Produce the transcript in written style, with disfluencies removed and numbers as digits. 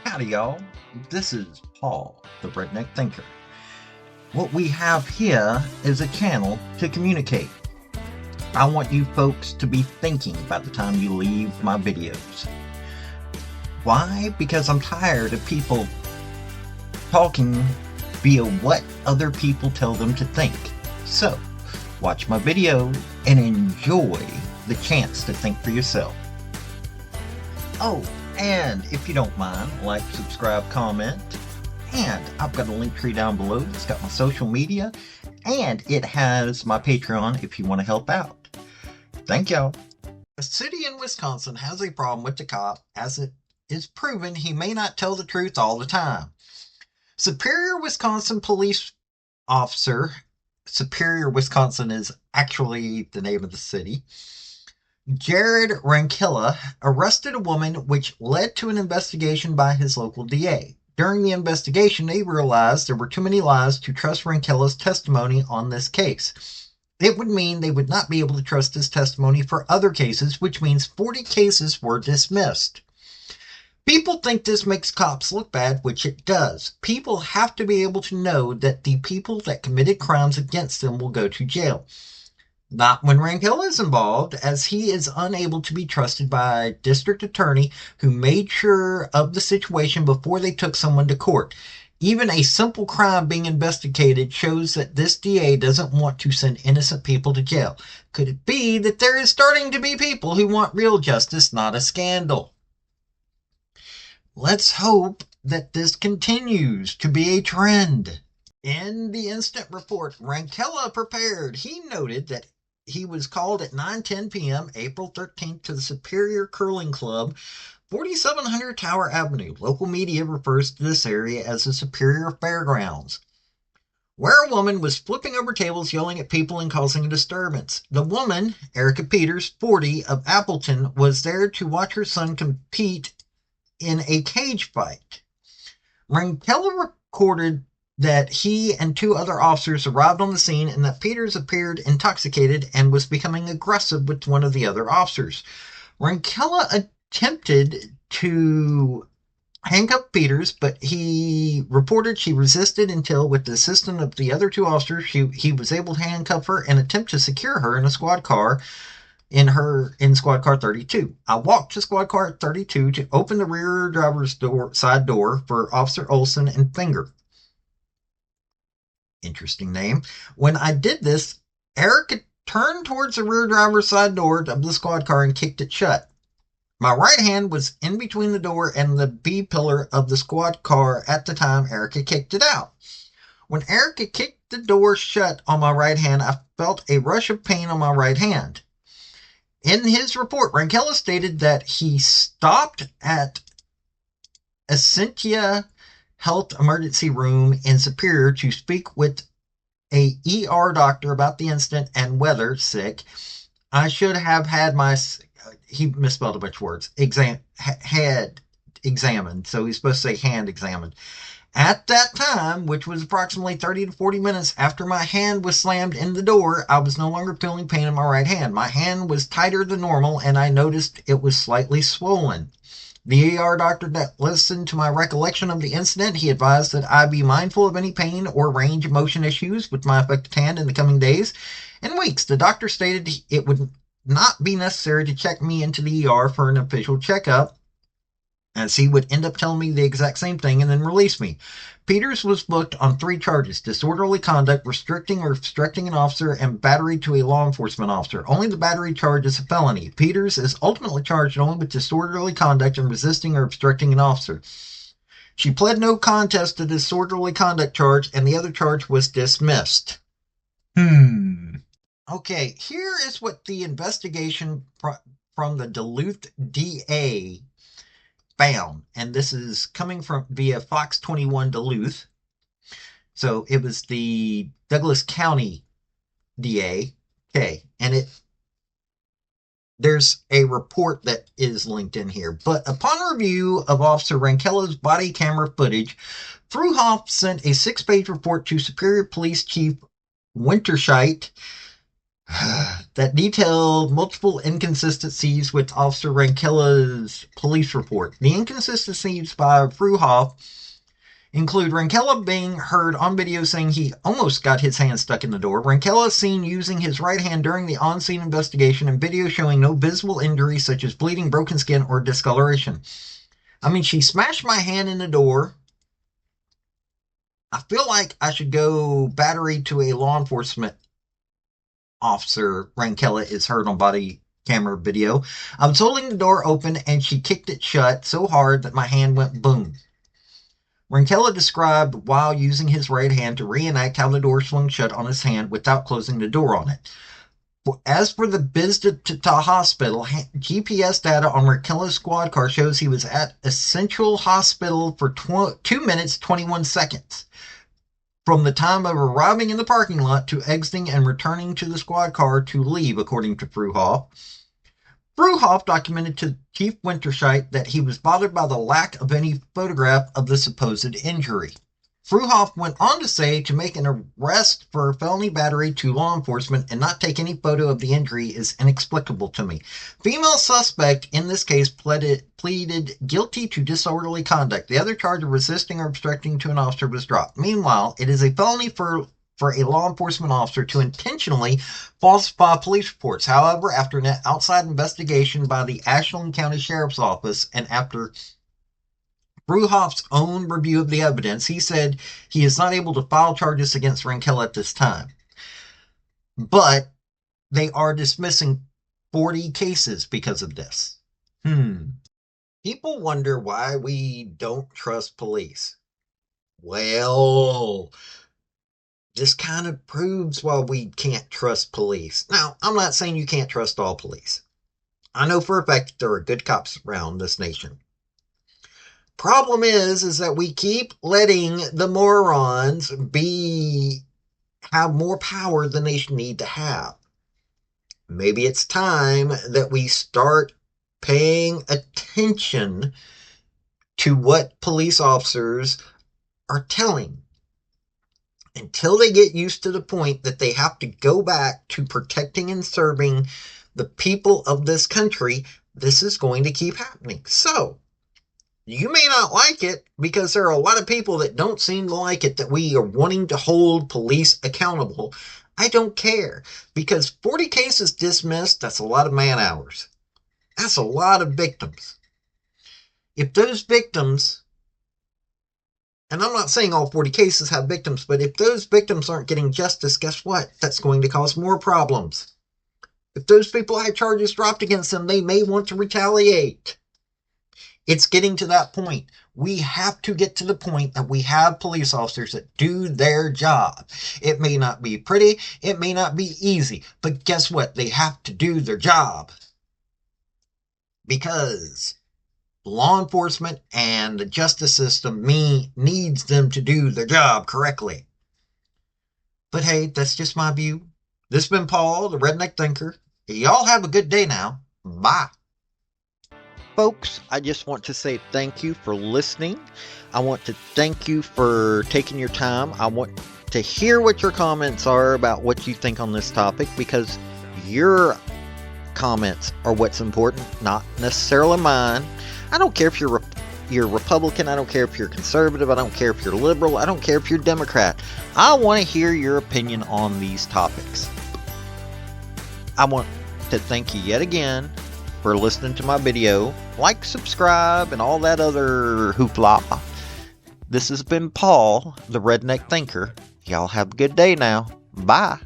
Howdy, y'all. This is Paul, the Redneck Thinker. What we have here is a channel to communicate. I want you folks to be thinking by the time you leave my videos. Why? Because I'm tired of people talking via what other people tell them to think. So, watch my video and enjoy the chance to think for yourself. Oh, and if you don't mind, like, subscribe, comment, and I've got a link tree down below that's got my social media, and it has my Patreon if you want to help out. Thank y'all. A city in Wisconsin has a problem with the cop, as it is proven he may not tell the truth all the time. Superior, Wisconsin police officer, Superior, Wisconsin is actually the name of the city, Jared Rankilla arrested a woman, which led to an investigation by his local DA. During the investigation, they realized there were too many lies to trust Rankilla's testimony on this case. It would mean they would not be able to trust his testimony for other cases, which means 40 cases were dismissed. People think this makes cops look bad, which it does. People have to be able to know that the people that committed crimes against them will go to jail. Not when Rankilla is involved, as he is unable to be trusted by a district attorney who made sure of the situation before they took someone to court. Even a simple crime being investigated shows that this DA doesn't want to send innocent people to jail. Could it be that there is starting to be people who want real justice, not a scandal? Let's hope that this continues to be a trend. In the incident report, Rankilla prepared. He noted that he was called at 9:10 p.m. April 13th to the Superior Curling Club, 4700 Tower Avenue. Local media refers to this area as the Superior Fairgrounds, where a woman was flipping over tables, yelling at people, and causing a disturbance. The woman, Erica Peters, 40, of Appleton, was there to watch her son compete in a cage fight. Rankilla recorded that he and two other officers arrived on the scene and that Peters appeared intoxicated and was becoming aggressive with one of the other officers. Rankilla attempted to handcuff Peters, but he reported she resisted until, with the assistance of the other two officers, he was able to handcuff her and attempt to secure her in a squad car in squad car 32. I walked to squad car 32 to open the rear driver's side door for Officer Olson and Finger. Interesting name. When I did this, Erica turned towards the rear driver's side door of the squad car and kicked it shut. My right hand was in between the door and the B-pillar of the squad car at the time Erica kicked it out. When Erica kicked the door shut on my right hand, I felt a rush of pain on my right hand. In his report, Rankilla stated that he stopped at Essentia Health Emergency Room in Superior to speak with a ER doctor about the incident and whether sick. I should have had my, he misspelled a bunch of words, head examined. So he's supposed to say hand examined. At that time, which was approximately 30 to 40 minutes after my hand was slammed in the door, I was no longer feeling pain in my right hand. My hand was tighter than normal, and I noticed it was slightly swollen. The ER doctor that listened to my recollection of the incident, he advised that I be mindful of any pain or range of motion issues with my affected hand in the coming days and weeks. The doctor stated it would not be necessary to check me into the ER for an official checkup, as he would end up telling me the exact same thing and then release me. Peters was booked on 3 charges: disorderly conduct, restricting or obstructing an officer, and battery to a law enforcement officer. Only the battery charge is a felony. Peters is ultimately charged only with disorderly conduct and resisting or obstructing an officer. She pled no contest to the disorderly conduct charge, and the other charge was dismissed. Okay, here is what the investigation from the Duluth DA found, and this is coming from via Fox 21 Duluth. So it was the Douglas County DA. Okay, and there's a report that is linked in here. But upon review of Officer Rankilla's body camera footage, Fruhoff sent a 6-page report to Superior Police Chief Winterscheidt that detailed multiple inconsistencies with Officer Rankella's police report. The inconsistencies by Fruhoff include Rankella being heard on video saying he almost got his hand stuck in the door, Rankella seen using his right hand during the on-scene investigation, and video showing no visible injuries such as bleeding, broken skin, or discoloration. I mean, she smashed my hand in the door. I feel like I should go battery to a law enforcement officer, Rankella is heard on body camera video. I was holding the door open and she kicked it shut so hard that my hand went boom. Rankella described while using his right hand to reenact how the door swung shut on his hand without closing the door on it. As for the visit to hospital, GPS data on Rankella's squad car shows he was at Essential Hospital for 2 minutes, 21 seconds. From the time of arriving in the parking lot to exiting and returning to the squad car to leave, according to Fruhoff. Fruhoff documented to Chief Winterscheid that he was bothered by the lack of any photograph of the supposed injury. Fruhoff went on to say to make an arrest for felony battery to law enforcement and not take any photo of the injury is inexplicable to me. Female suspect in this case pleaded guilty to disorderly conduct. The other charge of resisting or obstructing to an officer was dropped. Meanwhile, it is a felony for a law enforcement officer to intentionally falsify police reports. However, after an outside investigation by the Ashland County Sheriff's Office and after Fruhoff's own review of the evidence, he said he is not able to file charges against Rankella at this time. But they are dismissing 40 cases because of this. People wonder why we don't trust police. Well, this kind of proves why we can't trust police. Now, I'm not saying you can't trust all police. I know for a fact that there are good cops around this nation. Problem is that we keep letting the morons have more power than they need to have. Maybe it's time that we start paying attention to what police officers are telling. Until they get used to the point that they have to go back to protecting and serving the people of this country, this is going to keep happening. So, you may not like it because there are a lot of people that don't seem to like it that we are wanting to hold police accountable. I don't care because 40 cases dismissed, that's a lot of man hours. That's a lot of victims. If those victims, and I'm not saying all 40 cases have victims, but if those victims aren't getting justice, guess what? That's going to cause more problems. If those people had charges dropped against them, they may want to retaliate. It's getting to that point. We have to get to the point that we have police officers that do their job. It may not be pretty. It may not be easy. But guess what? They have to do their job. Because law enforcement and the justice system needs them to do their job correctly. But hey, that's just my view. This has been Paul, the Redneck Thinker. Y'all have a good day now. Bye. Folks, I just want to say thank you for listening. I want to thank you for taking your time. I want to hear what your comments are about what you think on this topic, because your comments are what's important, not necessarily mine. I don't care if you're Republican. I don't care if you're conservative. I don't care if you're liberal. I don't care if you're Democrat. I want to hear your opinion on these topics. I want to thank you yet again for listening to my video. Like, subscribe, and all that other hoopla. This has been Paul, the Redneck Thinker. Y'all have a good day now. Bye.